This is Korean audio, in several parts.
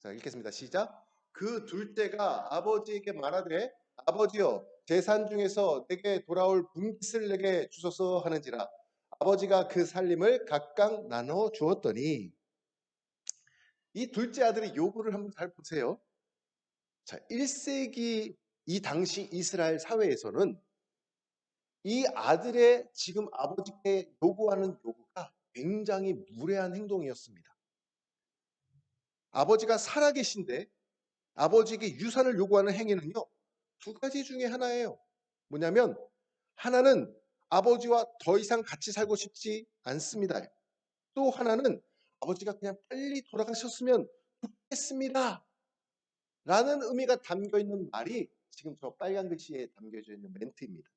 자, 읽겠습니다. 시작. 그 둘째가 아버지에게 말하되 아버지여 재산 중에서 내게 돌아올 분깃을 내게 주소서 하는지라. 아버지가 그 살림을 각각 나눠 주었더니 이 둘째 아들의 요구를 한번 잘 보세요. 자, 1세기 이 당시 이스라엘 사회에서는 이 아들의 지금 아버지께 요구하는 요구가 굉장히 무례한 행동이었습니다. 아버지가 살아계신데 아버지에게 유산을 요구하는 행위는요, 두 가지 중에 하나예요. 뭐냐면 하나는 아버지와 더 이상 같이 살고 싶지 않습니다. 또 하나는 아버지가 그냥 빨리 돌아가셨으면 좋겠습니다. 라는 의미가 담겨 있는 말이 지금 저 빨간 글씨에 담겨져 있는 멘트입니다.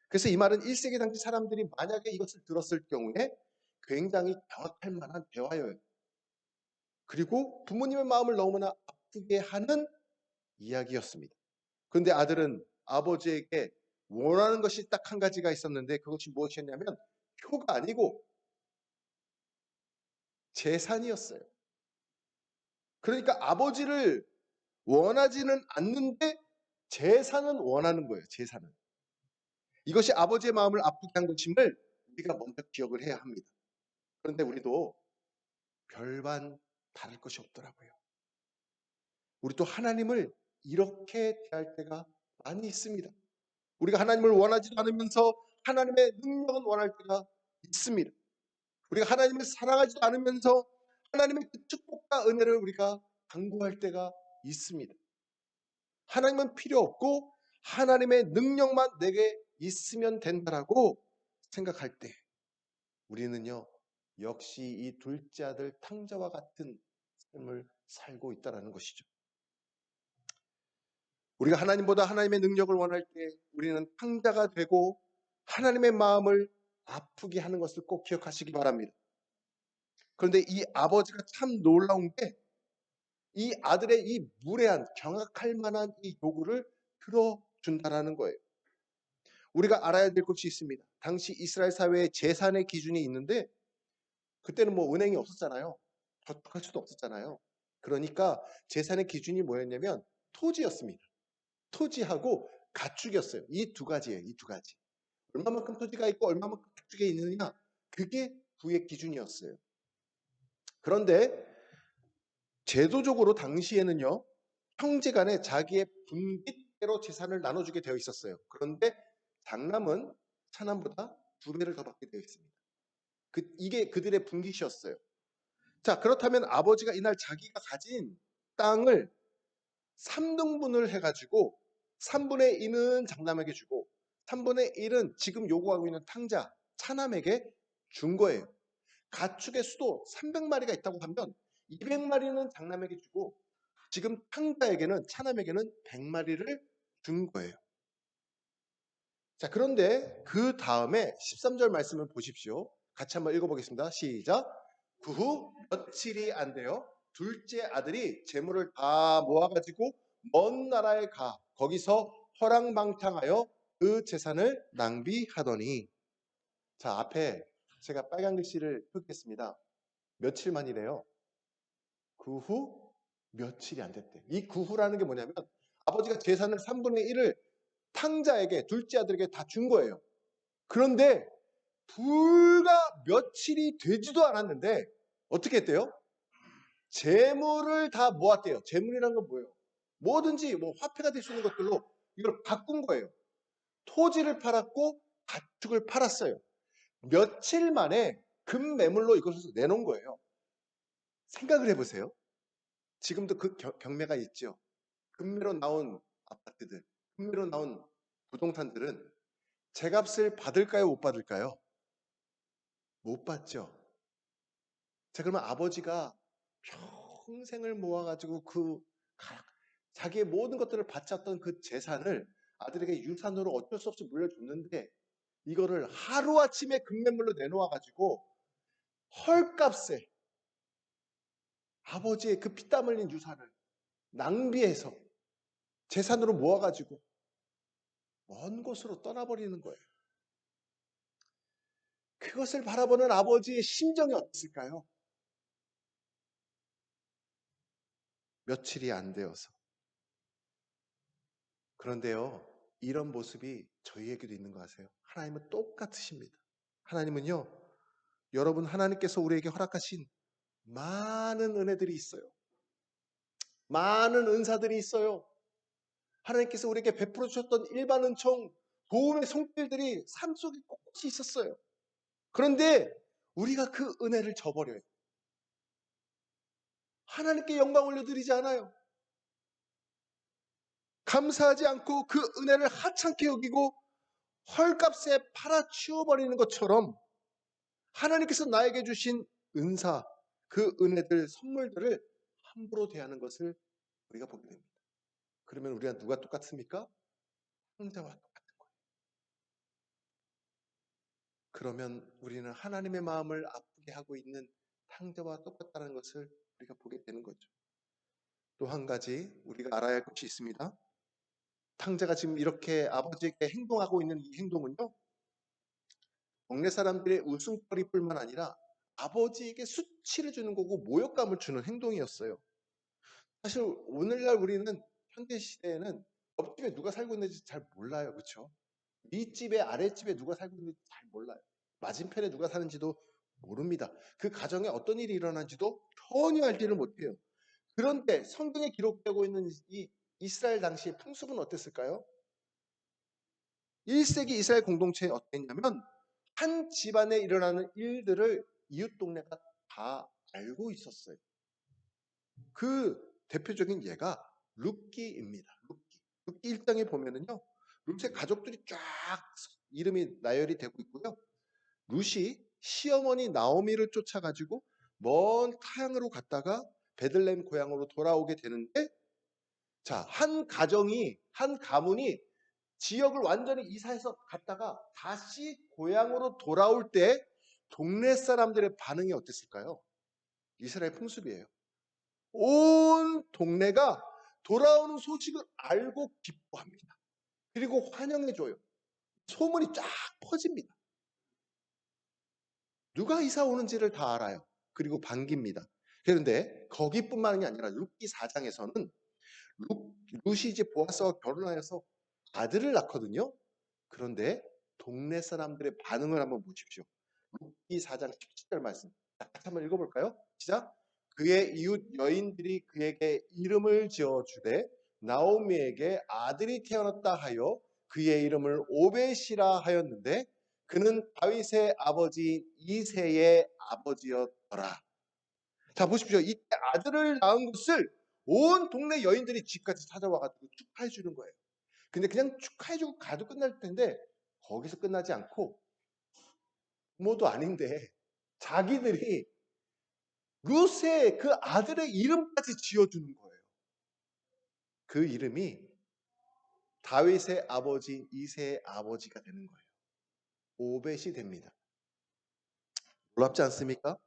그래서 이 말은 1세기 당시 사람들이 만약에 이것을 들었을 경우에 굉장히 경악할 만한 대화예요. 그리고 부모님의 마음을 너무나 아프게 하는 이야기였습니다. 그런데 아들은 아버지에게 원하는 것이 딱 한 가지가 있었는데 그것이 무엇이었냐면 표가 아니고 재산이었어요. 그러니까 아버지를 원하지는 않는데 재산은 원하는 거예요. 재산은. 이것이 아버지의 마음을 아프게 한 것임을 우리가 먼저 기억을 해야 합니다. 그런데 우리도 별반 다를 것이 없더라고요. 우리 또 하나님을 이렇게 대할 때가 많이 있습니다. 우리가 하나님을 원하지도 않으면서 하나님의 능력은 원할 때가 있습니다. 우리가 하나님을 사랑하지도 않으면서 하나님의 그 축복과 은혜를 우리가 강구할 때가 있습니다. 하나님은 필요 없고 하나님의 능력만 내게 있으면 된다라고 생각할 때 우리는요 역시 이 둘째 아들 탕자와 같은 삶을 살고 있다는 것이죠. 우리가 하나님보다 하나님의 능력을 원할 때 우리는 탕자가 되고 하나님의 마음을 아프게 하는 것을 꼭 기억하시기 바랍니다. 그런데 이 아버지가 참 놀라운 게 이 아들의 이 무례한 경악할 만한 이 요구를 들어준다라는 거예요. 우리가 알아야 될 것이 있습니다. 당시 이스라엘 사회에 재산의 기준이 있는데 그때는 뭐 은행이 없었잖아요. 저축할 수도 없었잖아요. 그러니까 재산의 기준이 뭐였냐면 토지였습니다. 토지하고 가축이었어요. 이 두 가지예요. 이 두 가지. 얼마만큼 토지가 있고 얼마만큼 가축이 있느냐 그게 부의 기준이었어요. 그런데 제도적으로 당시에는요. 형제 간에 자기의 분깃대로 재산을 나눠주게 되어 있었어요. 그런데 장남은 차남보다 2배를 더 받게 되어 있습니다. 이게 그들의 분깃이었어요. 자, 그렇다면 아버지가 이날 자기가 가진 땅을 3등분을 해가지고 3분의 2는 장남에게 주고 3분의 1은 지금 요구하고 있는 탕자, 차남에게 준 거예요. 가축의 수도 300마리가 있다고 하면 200마리는 장남에게 주고 지금 탕자에게는 차남에게는 100마리를 준 거예요. 자, 그런데 그 다음에 13절 말씀을 보십시오. 같이 한번 읽어보겠습니다. 시작. 그 후 며칠이 안 돼요. 둘째 아들이 재물을 다 모아가지고 먼 나라에 가 거기서 허랑방탕하여 그 재산을 낭비하더니 자, 앞에 제가 빨간 글씨를 표기했습니다. 며칠 만이래요. 그 후 며칠이 안 됐대. 이 그 후라는 게 뭐냐면 아버지가 재산을 3분의 1을 탕자에게 둘째 아들에게 다 준 거예요. 그런데 불과 며칠이 되지도 않았는데 어떻게 했대요? 재물을 다 모았대요. 재물이란 건 뭐예요? 뭐든지 뭐 화폐가 될 수 있는 것들로 이걸 바꾼 거예요. 토지를 팔았고 가축을 팔았어요. 며칠 만에 금매물로 이것을 내놓은 거예요. 생각을 해보세요. 지금도 그 경매가 있죠. 금매로 나온 아파트들, 금매로 나온 부동산들은 제값을 받을까요? 못 받을까요? 못 받죠. 자, 그러면 아버지가 평생을 모아가지고 자기의 모든 것들을 바쳤던 그 재산을 아들에게 유산으로 어쩔 수 없이 물려줬는데 이거를 하루아침에 금매물로 내놓아가지고 헐값에 아버지의 그 피땀 흘린 유산을 낭비해서 재산으로 모아가지고 먼 곳으로 떠나버리는 거예요. 그것을 바라보는 아버지의 심정이 어땠을까요? 며칠이 안 되어서. 그런데요, 이런 모습이 저희에게도 있는 거 아세요? 하나님은 똑같으십니다. 하나님은요, 여러분, 하나님께서 우리에게 허락하신 많은 은혜들이 있어요. 많은 은사들이 있어요. 하나님께서 우리에게 베풀어 주셨던 일반 은총, 도움의 손길들이 삶 속에 곳곳이 있었어요. 그런데 우리가 그 은혜를 저버려요. 하나님께 영광 올려드리지 않아요. 감사하지 않고 그 은혜를 하찮게 여기고 헐값에 팔아치워버리는 것처럼 하나님께서 나에게 주신 은사, 그 은혜들, 선물들을 함부로 대하는 것을 우리가 보게 됩니다. 그러면 우리가 누가 똑같습니까? 형제와 똑같은 거예요. 그러면 우리는 하나님의 마음을 아프게 하고 있는 탕자와 똑같다는 것을 우리가 보게 되는 거죠. 또 한 가지 우리가 알아야 할 것이 있습니다. 탕자가 지금 이렇게 아버지에게 행동하고 있는 이 행동은요, 동네 사람들의 웃음거리뿐만 아니라 아버지에게 수치를 주는 거고 모욕감을 주는 행동이었어요. 사실 오늘날 우리는 현대 시대에는 옆집에 누가 살고 있는지 잘 몰라요. 그렇죠? 윗집에 아랫집에 누가 살고 있는지 잘 몰라요. 맞은편에 누가 사는지도 모릅니다. 그 가정에 어떤 일이 일어난지도 전혀 알지를 못해요. 그런데 성경에 기록되고 있는 이 이스라엘 당시의 풍습은 어땠을까요? 1세기 이스라엘 공동체에 어땠냐면 한 집안에 일어나는 일들을 이웃 동네가 다 알고 있었어요. 그 대표적인 예가 룻기입니다. 룻기 1장에 보면은요. 룻의 가족들이 쫙 이름이 나열이 되고 있고요. 룻이 시어머니 나오미를 쫓아가지고 먼 타향으로 갔다가 베들레헴 고향으로 돌아오게 되는데, 자, 한 가문이 지역을 완전히 이사해서 갔다가 다시 고향으로 돌아올 때 동네 사람들의 반응이 어땠을까요? 이스라엘 풍습이에요. 온 동네가 돌아오는 소식을 알고 기뻐합니다. 그리고 환영해줘요. 소문이 쫙 퍼집니다. 누가 이사 오는지를 다 알아요. 그리고 반깁니다. 그런데 거기뿐만이 아니라 룻기 4장에서는 룻이 이제 보아스와 결혼하여서 아들을 낳거든요. 그런데 동네 사람들의 반응을 한번 보십시오. 룻기 4장 17절 말씀. 같이 한번 읽어볼까요? 시작. 그의 이웃 여인들이 그에게 이름을 지어주되 나오미에게 아들이 태어났다 하여 그의 이름을 오벳이라 하였는데 그는 다윗의 아버지 이새의 아버지였더라. 자, 보십시오. 이때 아들을 낳은 것을 온 동네 여인들이 집까지 찾아와가지고 축하해 주는 거예요. 근데 그냥 축하해주고 가도 끝날 텐데 거기서 끝나지 않고 부모도 아닌데 자기들이 룻의 그 아들의 이름까지 지어주는 거예요. 그 이름이 다윗의 아버지 이새의 아버지가 되는 거예요. 오벳이 됩니다. 놀랍지 않습니까?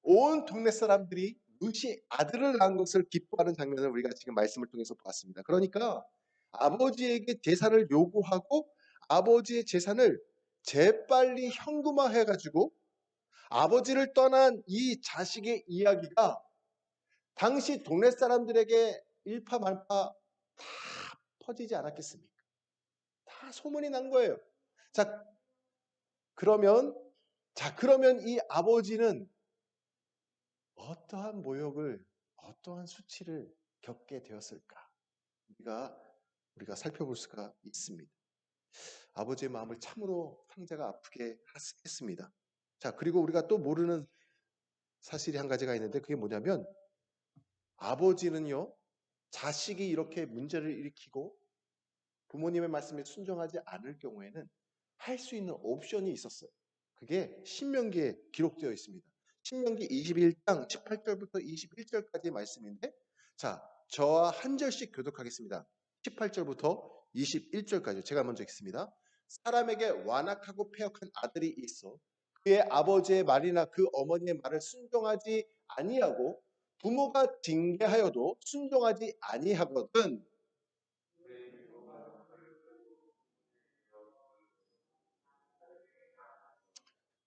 온 동네 사람들이 룻이 아들을 낳은 것을 기뻐하는 장면을 우리가 지금 말씀을 통해서 봤습니다. 그러니까 아버지에게 제사를 요구하고 아버지의 재산을 재빨리 현금화해가지고 아버지를 떠난 이 자식의 이야기가 당시 동네 사람들에게 일파만파 다 퍼지지 않았겠습니까? 다 소문이 난 거예요. 자, 그러면 이 아버지는 어떠한 모욕을, 어떠한 수치를 겪게 되었을까? 우리가 살펴볼 수가 있습니다. 아버지의 마음을 참으로 탕자가 아프게 했습니다. 자, 그리고 우리가 또 모르는 사실이 한 가지가 있는데 그게 뭐냐면 아버지는요, 자식이 이렇게 문제를 일으키고 부모님의 말씀에 순종하지 않을 경우에는 할 수 있는 옵션이 있었어요. 그게 신명기에 기록되어 있습니다. 신명기 21장 18절부터 21절까지의 말씀인데, 자, 저와 한 절씩 교독하겠습니다. 18절부터 21절까지 제가 먼저 읽습니다. 사람에게 완악하고 패역한 아들이 있어 그의 아버지의 말이나 그 어머니의 말을 순종하지 아니하고 부모가 징계하여도 순종하지 아니하거든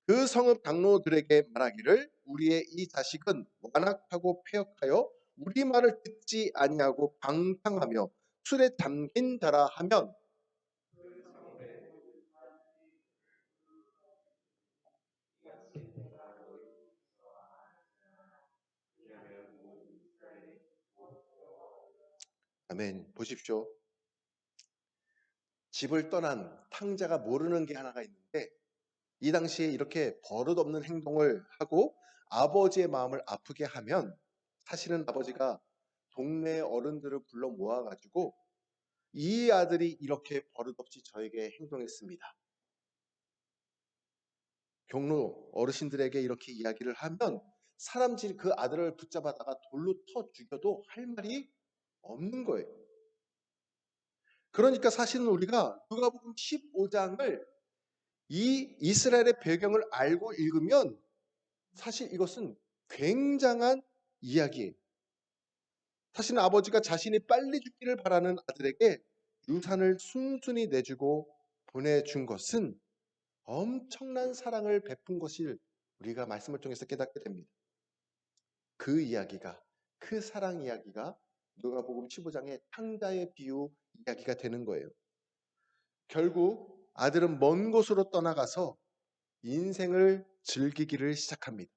그 성읍 장로들에게 말하기를 우리의 이 자식은 완악하고 패역하여 우리 말을 듣지 아니하고 방탕하며 술에 잠긴 자라 하면, 아멘. 보십시오. 집을 떠난 탕자가 모르는 게 하나가 있는데, 이 당시에 이렇게 버릇없는 행동을 하고 아버지의 마음을 아프게 하면, 사실은 아버지가 동네 어른들을 불러 모아가지고 이 아들이 이렇게 버릇없이 저에게 행동했습니다. 경로 어르신들에게 이렇게 이야기를 하면 사람들이 그 아들을 붙잡아다가 돌로 터 죽여도 할 말이 없는 거예요. 그러니까 사실은 우리가 누가복음 15장을 이 이스라엘의 배경을 알고 읽으면 사실 이것은 굉장한 이야기예요. 사실은 아버지가 자신이 빨리 죽기를 바라는 아들에게 유산을 순순히 내주고 보내준 것은 엄청난 사랑을 베푼 것을 우리가 말씀을 통해서 깨닫게 됩니다. 그 이야기가, 그 사랑 이야기가 누가복음 15장의 탕자의 비유 이야기가 되는 거예요. 결국 아들은 먼 곳으로 떠나가서 인생을 즐기기를 시작합니다.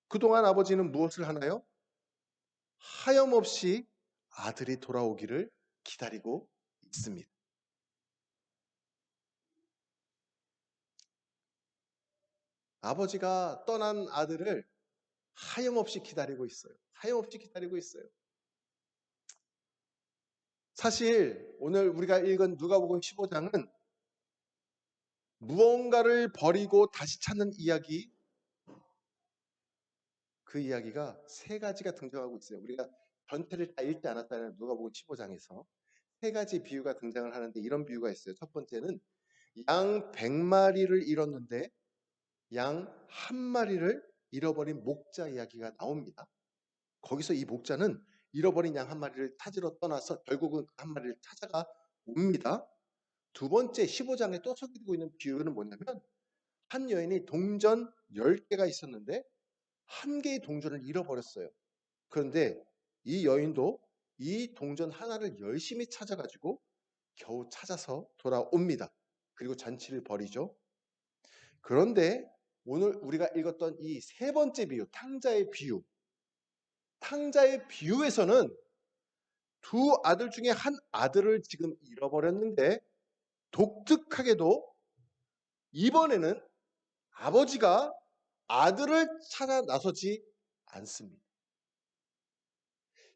그동안 아버지는 무엇을 하나요? 하염없이 아들이 돌아오기를 기다리고 있습니다. 아버지가 떠난 아들을 하염없이 기다리고 있어요. 하염없이 기다리고 있어요. 사실 오늘 우리가 읽은 누가복음 15장은 무언가를 버리고 다시 찾는 이야기, 그 이야기가 세 가지가 등장하고 있어요. 우리가 전체를 다 읽지 않았다는 누가복음 15장에서 세 가지 비유가 등장을 하는데 이런 비유가 있어요. 첫 번째는 양 100마리를 잃었는데 양 한 마리를 잃어버린 목자 이야기가 나옵니다. 거기서 이 목자는 잃어버린 양 한 마리를 찾으러 떠나서 결국은 그 한 마리를 찾아가 옵니다. 두 번째 15장에 또 소개되고 있는 비유는 뭐냐면 한 여인이 동전 10개가 있었는데 한 개의 동전을 잃어버렸어요. 그런데 이 여인도 이 동전 하나를 열심히 찾아가지고 겨우 찾아서 돌아옵니다. 그리고 잔치를 벌이죠. 그런데 오늘 우리가 읽었던 이 세 번째 비유, 탕자의 비유. 탕자의 비유에서는 두 아들 중에 한 아들을 지금 잃어버렸는데 독특하게도 이번에는 아버지가 아들을 찾아 나서지 않습니다.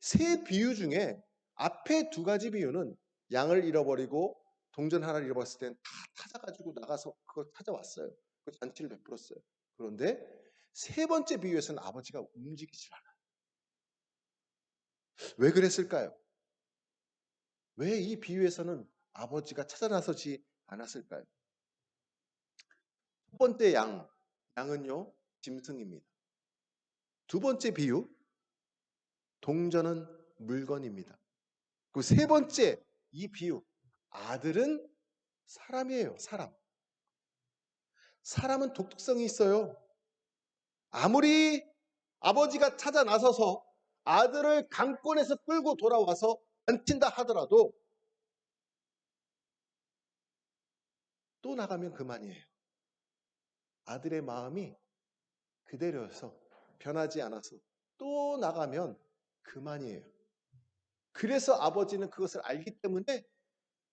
세 비유 중에 앞에 두 가지 비유는 양을 잃어버리고 동전 하나를 잃어버렸을 때는 다 찾아가지고 나가서 그걸 찾아왔어요. 그 잔치를 베풀었어요. 그런데 세 번째 비유에서는 아버지가 움직이질 않아요. 왜 그랬을까요? 왜 이 비유에서는 아버지가 찾아 나서지 않았을까요? 첫 번째 양은요, 짐승입니다. 두 번째 비유, 동전은 물건입니다. 그 세 번째 이 비유, 아들은 사람이에요, 사람. 사람은 독특성이 있어요. 아무리 아버지가 찾아 나서서 아들을 강권에서 끌고 돌아와서 안친다 하더라도 또 나가면 그만이에요. 아들의 마음이 그대로여서 변하지 않아서 또 나가면 그만이에요. 그래서 아버지는 그것을 알기 때문에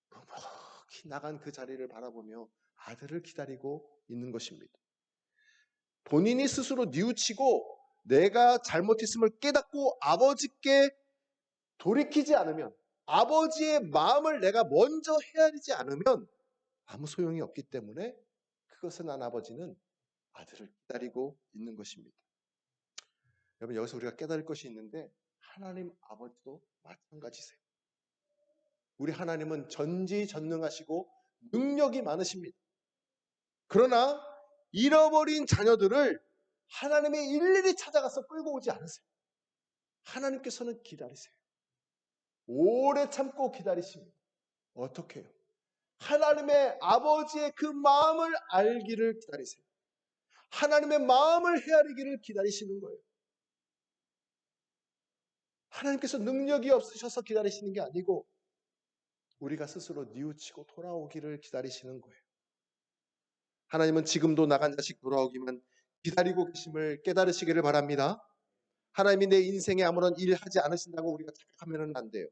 묵묵히 나간 그 자리를 바라보며 아들을 기다리고 있는 것입니다. 본인이 스스로 뉘우치고 내가 잘못했음을 깨닫고 아버지께 돌이키지 않으면, 아버지의 마음을 내가 먼저 헤아리지 않으면 아무 소용이 없기 때문에 그것을 난 아버지는 아들을 기다리고 있는 것입니다. 여러분, 여기서 우리가 깨달을 것이 있는데 하나님 아버지도 마찬가지세요. 우리 하나님은 전지전능하시고 능력이 많으십니다. 그러나 잃어버린 자녀들을 하나님의 일일이 찾아가서 끌고 오지 않으세요. 하나님께서는 기다리세요. 오래 참고 기다리십니다. 어떻게 해요? 하나님의 아버지의 그 마음을 알기를 기다리세요. 하나님의 마음을 헤아리기를 기다리시는 거예요. 하나님께서 능력이 없으셔서 기다리시는 게 아니고 우리가 스스로 뉘우치고 돌아오기를 기다리시는 거예요. 하나님은 지금도 나간 자식 돌아오기만 기다리고 계심을 깨달으시기를 바랍니다. 하나님이 내 인생에 아무런 일 하지 않으신다고 우리가 착각하면 안 돼요.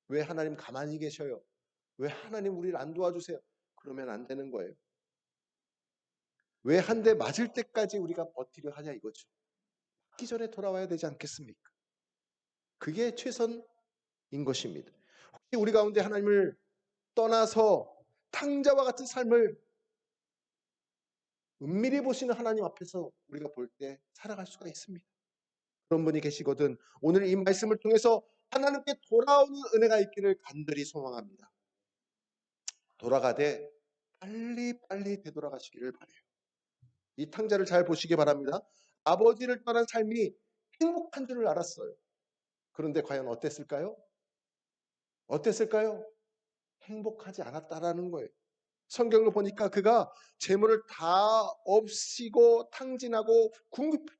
왜 하나님 가만히 계셔요? 왜 하나님 우리를 안 도와주세요? 그러면 안 되는 거예요. 왜 한 대 맞을 때까지 우리가 버티려 하냐 이거죠. 맞기 전에 돌아와야 되지 않겠습니까? 그게 최선인 것입니다. 혹시 우리 가운데 하나님을 떠나서 탕자와 같은 삶을 은밀히 보시는 하나님 앞에서 우리가 볼 때 살아갈 수가 있습니다. 그런 분이 계시거든 오늘 이 말씀을 통해서 하나님께 돌아오는 은혜가 있기를 간절히 소망합니다. 돌아가되 빨리 되돌아가시기를 바라요. 이 탕자를 잘 보시기 바랍니다. 아버지를 떠난 삶이 행복한 줄을 알았어요. 그런데 과연 어땠을까요? 어땠을까요? 행복하지 않았다라는 거예요. 성경을 보니까 그가 재물을 다 없이고 탕진하고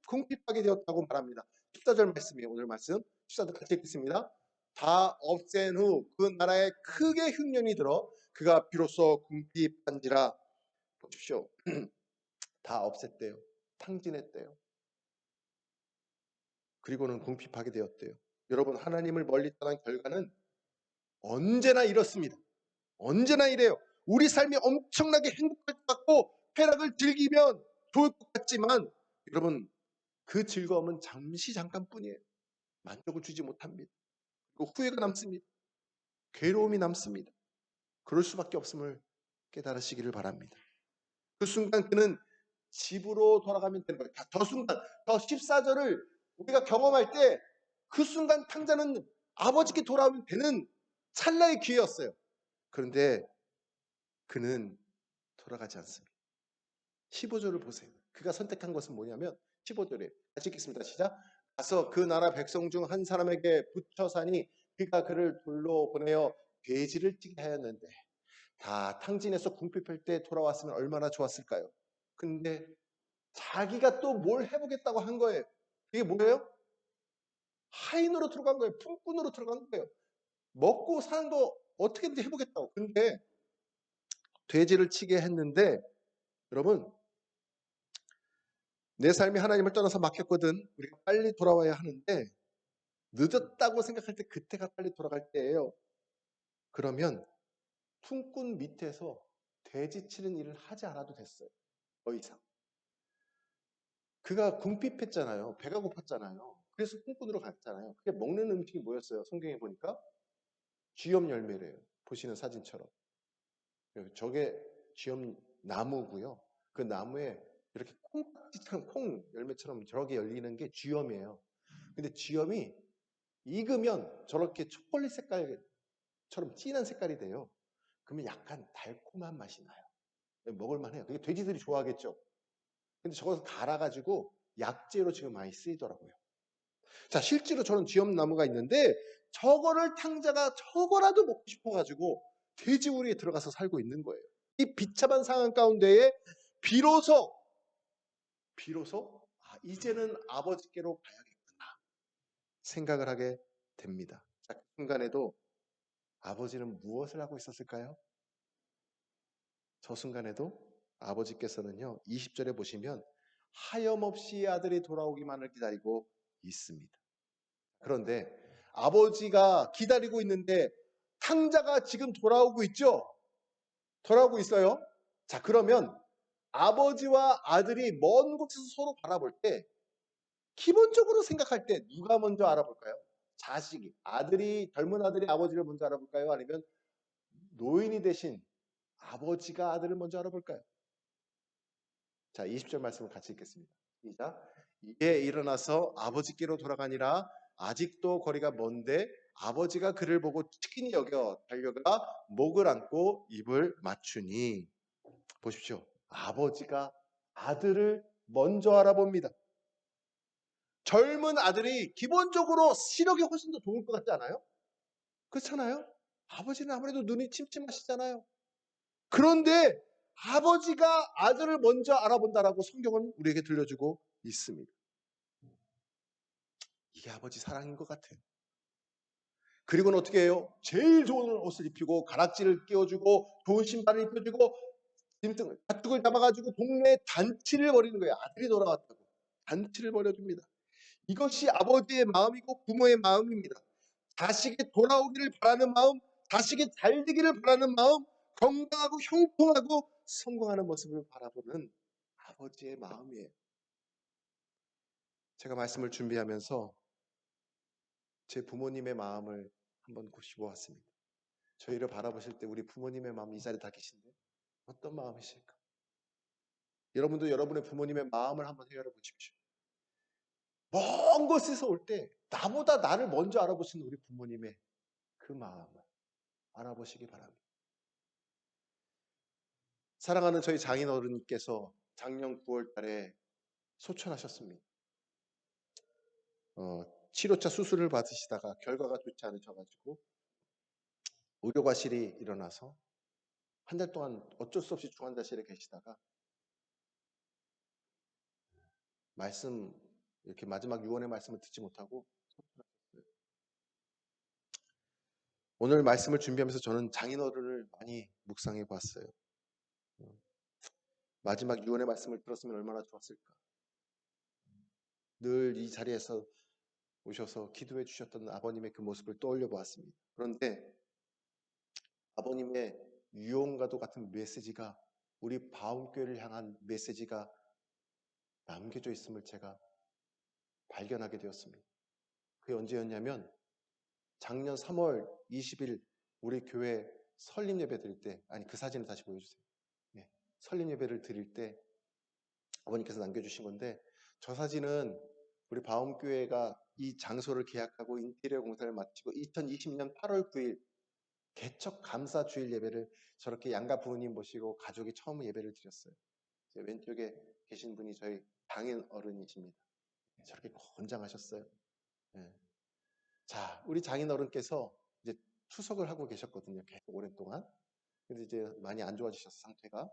궁핍하게 되었다고 말합니다. 14절 말씀이에요. 오늘 말씀 14절 같이 읽겠습니다. 다 없앤 후 그 나라에 크게 흉년이 들어 그가 비로소 궁핍한지라. 보십시오. 다 없앴대요. 탕진했대요. 그리고는 궁핍하게 되었대요. 여러분 하나님을 멀리 떠난 결과는 언제나 이렇습니다. 언제나 이래요. 우리 삶이 엄청나게 행복할 것 같고 쾌락을 즐기면 좋을 것 같지만 여러분 그 즐거움은 잠깐뿐이에요. 만족을 주지 못합니다. 그리고 후회가 남습니다. 괴로움이 남습니다. 그럴 수밖에 없음을 깨달으시기를 바랍니다. 그 순간 그는 집으로 돌아가면 되는 거예요. 더 순간, 더 14절을 우리가 경험할 때 그 순간 탕자는 아버지께 돌아오면 되는 찰나의 기회였어요. 그런데 그는 돌아가지 않습니다. 15절을 보세요. 그가 선택한 것은 뭐냐면 15절에 같이 읽겠습니다. 시작. 가서 그 나라 백성 중 한 사람에게 붙여 사니 그가 그를 돌로 보내어 돼지를 찌게 하였는데 다 탕진해서 궁핍할 때 돌아왔으면 얼마나 좋았을까요? 근데 자기가 또 뭘 해보겠다고 한 거예요. 그게 뭐예요? 하인으로 들어간 거예요. 품꾼으로 들어간 거예요. 먹고 사는 거 어떻게든지 해보겠다고. 근데 돼지를 치게 했는데 여러분 내 삶이 하나님을 떠나서 막혔거든. 우리가 빨리 돌아와야 하는데 늦었다고 생각할 때 그때가 빨리 돌아갈 때예요. 그러면 품꾼 밑에서 돼지 치는 일을 하지 않아도 됐어요. 더 이상. 그가 궁핍했잖아요. 배가 고팠잖아요. 그래서 품꾼으로 갔잖아요. 그게 먹는 음식이 뭐였어요? 성경에 보니까 쥐염 열매래요. 보시는 사진처럼. 저게 쥐염 나무고요. 그 나무에 이렇게 콩깍지처럼 콩 열매처럼 저렇게 열리는 게 쥐염이에요. 근데 쥐염이 익으면 저렇게 초콜릿 색깔처럼 진한 색깔이 돼요. 그러면 약간 달콤한 맛이 나요. 먹을만 해요. 그게 돼지들이 좋아하겠죠. 근데 저것을 갈아가지고 약재로 지금 많이 쓰이더라고요. 자, 실제로 저는 쥐염나무가 있는데 저거를 탕자가 저거라도 먹고 싶어가지고 돼지우리에 들어가서 살고 있는 거예요. 이 비참한 상황 가운데에 비로소 이제는 아버지께로 가야겠구나 생각을 하게 됩니다. 자, 그 순간에도 아버지는 무엇을 하고 있었을까요? 저 순간에도 아버지께서는요 20절에 보시면 하염없이 아들이 돌아오기만을 기다리고 있습니다. 그런데 아버지가 기다리고 있는데 탕자가 지금 돌아오고 있죠? 돌아오고 있어요. 자, 그러면 아버지와 아들이 먼 곳에서 서로 바라볼 때 기본적으로 생각할 때 누가 먼저 알아볼까요? 자식이, 젊은 아들이 아버지를 먼저 알아볼까요? 아니면 노인이 되신 아버지가 아들을 먼저 알아볼까요? 자, 20절 말씀을 같이 읽겠습니다. 시작. 이에 일어나서 아버지께로 돌아가니라. 아직도 거리가 먼데 아버지가 그를 보고 치킨히 여겨 달려가 목을 안고 입을 맞추니. 보십시오. 아버지가 아들을 먼저 알아봅니다. 젊은 아들이 기본적으로 시력이 훨씬 더 좋을 것 같지 않아요? 그렇잖아요? 아버지는 아무래도 눈이 침침하시잖아요. 그런데 아버지가 아들을 먼저 알아본다라고 성경은 우리에게 들려주고 있습니다. 이게 아버지 사랑인 것 같아요. 그리고는 어떻게 해요? 제일 좋은 옷을 입히고 가락지를 끼워주고 좋은 신발을 입혀주고 짐승을 가축을 잡아가지고 동네에 잔치를 벌이는 거예요. 아들이 돌아왔다고 잔치를 벌여줍니다. 이것이 아버지의 마음이고 부모의 마음입니다. 자식이 돌아오기를 바라는 마음, 자식이 잘 되기를 바라는 마음, 건강하고 형통하고 성공하는 모습을 바라보는 아버지의 마음이에요. 제가 말씀을 준비하면서 제 부모님의 마음을 한번 곱씹어왔습니다. 저희를 바라보실 때 우리 부모님의 마음 이 자리에 다 계신데 어떤 마음이실까? 여러분도 여러분의 부모님의 마음을 한번 헤아려 보십시오. 먼 곳에서 올 때 나보다 나를 먼저 알아보시는 우리 부모님의 그 마음을 알아보시기 바랍니다. 사랑하는 저희 장인어른께서 작년 9월 달에 소천하셨습니다. 7호차 수술을 받으시다가 결과가 좋지 않으셔가지고 의료과실이 일어나서 한 달 동안 어쩔 수 없이 중환자실에 계시다가 말씀 이렇게 마지막 유언의 말씀을 듣지 못하고 소천하셨어요. 오늘 말씀을 준비하면서 저는 장인어른을 많이 묵상해 봤어요. 마지막 유언의 말씀을 들었으면 얼마나 좋았을까. 늘 이 자리에서 오셔서 기도해 주셨던 아버님의 그 모습을 떠올려 보았습니다. 그런데 아버님의 유언과도 같은 메시지가 우리 바움교회를 향한 메시지가 남겨져 있음을 제가 발견하게 되었습니다. 그게 언제였냐면 작년 3월 20일 우리 교회 설립 예배 드릴 때, 아니 그 사진을 다시 보여주세요. 네, 설립 예배를 드릴 때 아버님께서 남겨주신 건데 저 사진은 우리 바움교회가 이 장소를 계약하고 인테리어 공사를 마치고 2020년 8월 9일 개척 감사 주일 예배를 저렇게 양가 부모님 모시고 가족이 처음 예배를 드렸어요. 제 왼쪽에 계신 분이 저희 장인 어른이십니다. 저렇게 건장하셨어요. 네. 자, 우리 장인 어른께서 이제 투석을 하고 계셨거든요. 계속 오랫동안. 근데 이제 많이 안 좋아지셔서 상태가.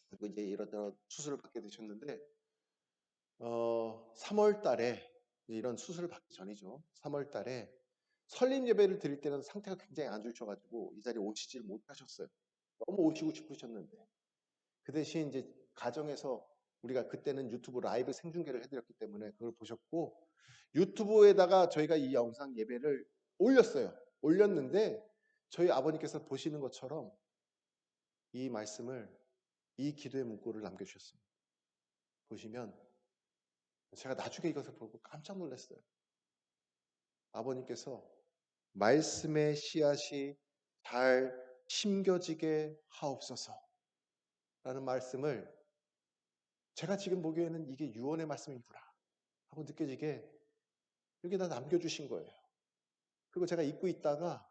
그리고 이제 이런저런 수술을 받게 되셨는데 3월 달에 이런 수술을 받기 전이죠. 3월 달에 설립 예배를 드릴 때는 상태가 굉장히 안 좋으셔가지고 이 자리에 오시질 못하셨어요. 너무 오시고 싶으셨는데 그 대신 이제 가정에서 우리가 그때는 유튜브 라이브 생중계를 해드렸기 때문에 그걸 보셨고 유튜브에다가 저희가 이 영상 예배를 올렸어요. 올렸는데 저희 아버님께서 보시는 것처럼 이 말씀을 이 기도의 문구를 남겨주셨습니다. 보시면 제가 나중에 이것을 보고 깜짝 놀랐어요. 아버님께서 말씀의 씨앗이 잘 심겨지게 하옵소서 라는 말씀을 제가 지금 보기에는 이게 유언의 말씀이구나 하고 느껴지게 여기다 남겨주신 거예요. 그리고 제가 잊고 있다가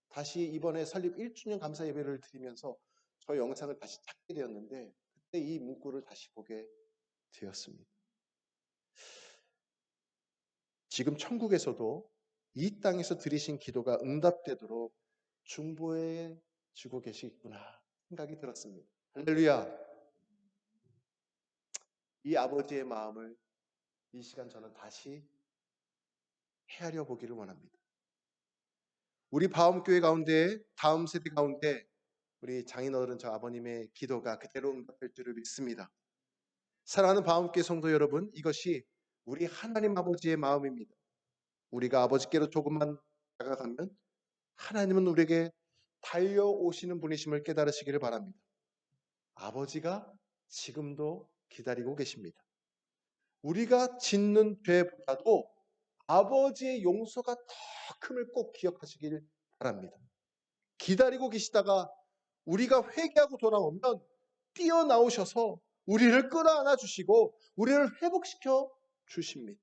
다시 이번에 설립 1주년 감사 예배를 드리면서 저 영상을 다시 찾게 되었는데 그때 이 문구를 다시 보게 되었습니다. 지금 천국에서도 이 땅에서 드리신 기도가 응답되도록 중보해 주고 계시구나 생각이 들었습니다. 할렐루야. 이 아버지의 마음을 이 시간 저는 다시 헤아려 보기를 원합니다. 우리 바움교회 가운데 다음 세대 가운데 우리 장인어른 저 아버님의 기도가 그대로 응답될 줄을 믿습니다. 사랑하는 바움교회 성도 여러분, 이것이 우리 하나님 아버지의 마음입니다. 우리가 아버지께로 조금만 다가가면 하나님은 우리에게 달려오시는 분이심을 깨달으시기를 바랍니다. 아버지가 지금도 기다리고 계십니다. 우리가 짓는 죄보다도 아버지의 용서가 더 큼을 꼭 기억하시길 바랍니다. 기다리고 계시다가 우리가 회개하고 돌아오면 뛰어나오셔서 우리를 끌어안아 주시고 우리를 회복시켜 주십니다.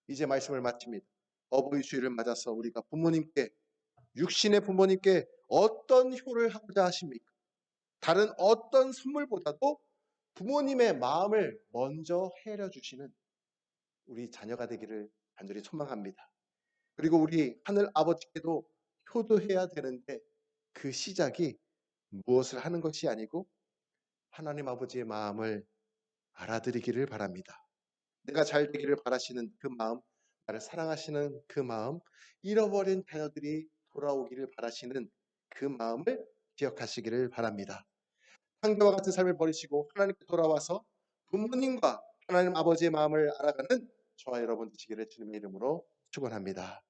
이제 말씀을 마칩니다. 어버이 주일을 맞아서 우리가 부모님께 육신의 부모님께 어떤 효를 하고자 하십니까? 다른 어떤 선물보다도 부모님의 마음을 먼저 헤아려 주시는 우리 자녀가 되기를 간절히 소망합니다. 그리고 우리 하늘 아버지께도 효도해야 되는데 그 시작이 무엇을 하는 것이 아니고 하나님 아버지의 마음을 알아들이기를 바랍니다. 내가 잘 되기를 바라시는 그 마음 나를 사랑하시는 그 마음, 잃어버린 자녀들이 돌아오기를 바라시는 그 마음을 기억하시기를 바랍니다. 상대와 같은 삶을 버리시고 하나님께 돌아와서 부모님과 하나님 아버지의 마음을 알아가는 저와 여러분 되시기를 주님의 이름으로 축원합니다.